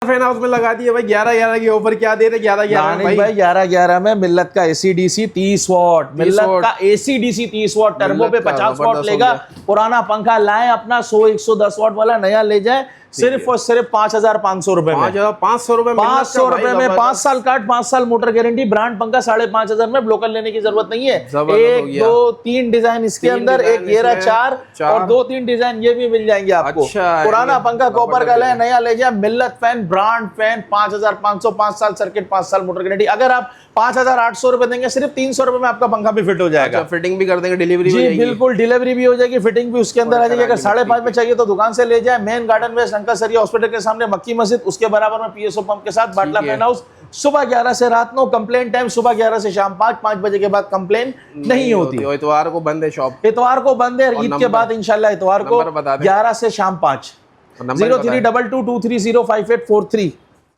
Fan house में लगा दिए भाई 11-11 के ऑफर क्या दे रहे 11-11 भाई 11-11 में मिल्लत का एसी डीसी 30 वॉट, मिल्लत का एसी डीसी 30 वॉट, टर्बो पे 50 वॉट लेगा। पुराना पंखा लाएं अपना 100-110 वॉट वाला नया ले जाए सिर्फ और सिर्फ 5,500 रुपए में। 500 रुपए में 500 रुपए में 5 साल काट, 5 साल मोटर गारंटी, ब्रांड पंखा 5,500 में। लोकल लेने की जरूरत नहीं है। 1 2 3 डिजाइन इसके अंदर, एक ये रहा 4 और 2-3 डिजाइन ये भी मिल जाएंगे आपको। पुराना पंखा कॉपर का ले, नया ले जाए। मिल्लत फैन, ब्रांड फैन 5,500, 5 साल सर्किट, 5 साल मोटर गारंटी। अगर आप 5,800 रुपए देंगे सिर्फ 300 रुपए में आपका पंखा भी फिट हो जाएगा। फिटिंग भी कर देंगे, डिलीवरी जी बिल्कुल, डिलीवरी भी हो जाएगी, फिटिंग भी उसके अंदर आ जाएगी। अगर 5.5 में चाहिए तो दुकान से ले जाए। मेन गार्डन वेस्ट अंकल सरिया हॉस्पिटल के सामने मक्की मस्जिद, उसके बराबर में पीएसओ पंप के साथ बाटला फैन हाउस। सुबह 11 से रात 9, कंप्लेन टाइम सुबह 11 से शाम 5 बजे के बाद कंप्लेन नहीं होती। इतवार को बंद है शॉप, इतवार को बंद है, ईद के बाद इंशाल्लाह इतवार को 11 से शाम 5। 0322230584 3